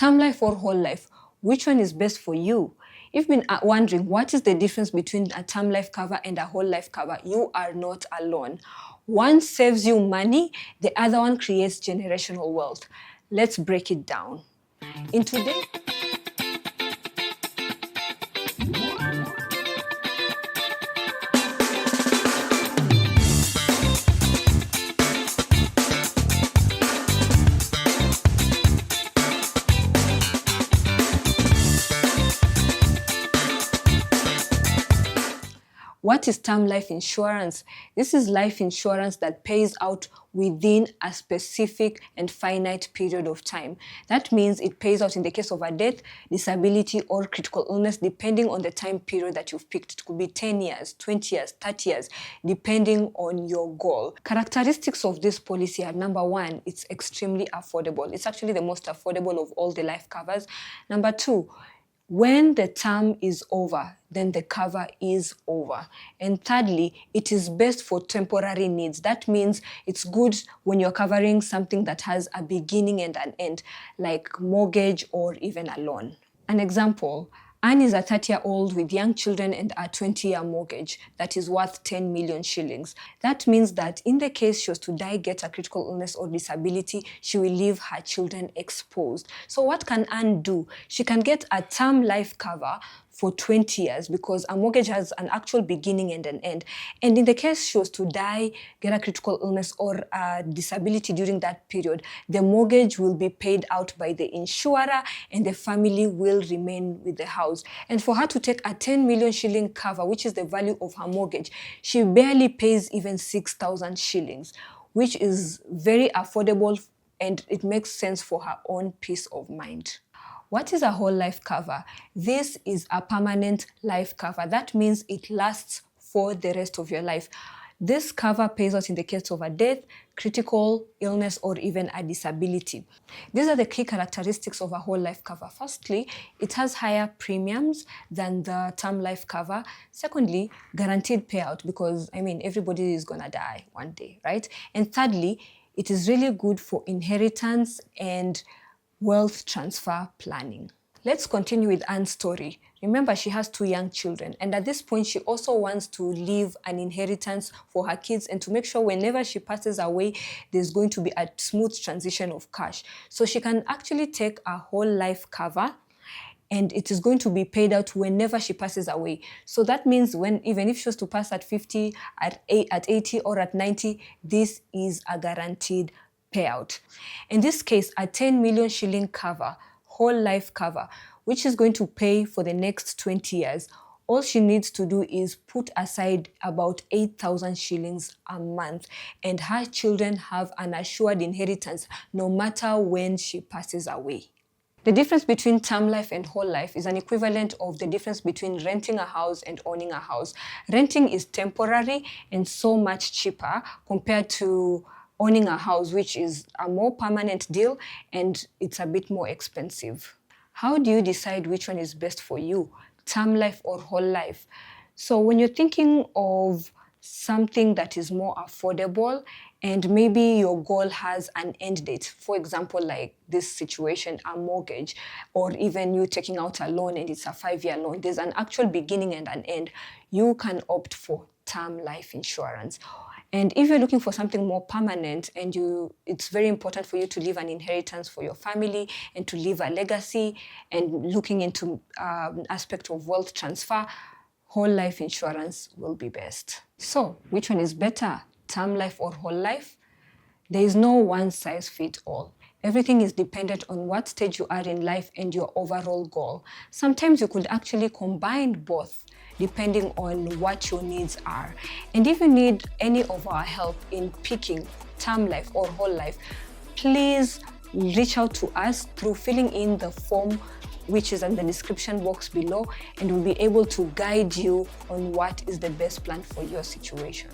Term life or whole life? Which one is best for you? If you've been wondering what is the difference between a term life cover and a whole life cover, you are not alone. One saves you money, the other one creates generational wealth. Let's break it down. In today's What is term life insurance? This is life insurance that pays out within a specific and finite period of time. That means it pays out in the case of a death, disability, or critical illness, depending on the time period that you've picked. It could be 10 years, 20 years, 30 years, depending on your goal. Characteristics of this policy are: number one, it's extremely affordable. It's actually the most affordable of all the life covers. Number two, when the term is over, then the cover is over. And thirdly, it is best for temporary needs. That means it's good when you're covering something that has a beginning and an end, like mortgage or even a loan. An example: Anne is a 30-year-old with young children and a 20-year mortgage that is worth 10 million shillings. That means that in the case she was to die, get a critical illness or disability, she will leave her children exposed. So what can Anne do? She can get a term life cover for 20 years because a mortgage has an actual beginning and an end. And in the case she was to die, get a critical illness or a disability during that period, the mortgage will be paid out by the insurer and the family will remain with the house. And for her to take a 10 million shilling cover, which is the value of her mortgage, she barely pays even 6,000 shillings, which is very affordable, and it makes sense for her own peace of mind. What is a whole life cover? This is a permanent life cover. That means it lasts for the rest of your life. This cover pays out in the case of a death, critical illness, or even a disability. These are the key characteristics of a whole life cover. Firstly, it has higher premiums than the term life cover. Secondly, guaranteed payout because, everybody is gonna die one day, right? And thirdly, it is really good for inheritance and wealth transfer planning. Let's continue with Anne's story. Remember, she has 2 young children, and at this point, she also wants to leave an inheritance for her kids and to make sure whenever she passes away, there's going to be a smooth transition of cash. So she can actually take a whole life cover, and it is going to be paid out whenever she passes away. So that means even if she was to pass at 50, at 80, or at 90, this is a guaranteed payout. In this case, a 10 million shilling cover, whole life cover, which is going to pay for the next 20 years, all she needs to do is put aside about 8,000 shillings a month, and her children have an assured inheritance no matter when she passes away. The difference between term life and whole life is an equivalent of the difference between renting a house and owning a house. Renting is temporary and so much cheaper compared to owning a house, which is a more permanent deal and it's a bit more expensive. How do you decide which one is best for you, term life or whole life? So when you're thinking of something that is more affordable and maybe your goal has an end date, for example, like this situation, a mortgage, or even you taking out a loan and it's a 5-year loan, there's an actual beginning and an end, you can opt for term life insurance. And if you're looking for something more permanent and it's very important for you to leave an inheritance for your family and to leave a legacy and looking into aspect of wealth transfer, whole life insurance will be best. So which one is better, term life or whole life? There is no one size fits all. Everything is dependent on what stage you are in life and your overall goal. Sometimes you could actually combine both depending on what your needs are. And if you need any of our help in picking term life or whole life, please reach out to us through filling in the form which is in the description box below, and we'll be able to guide you on what is the best plan for your situation.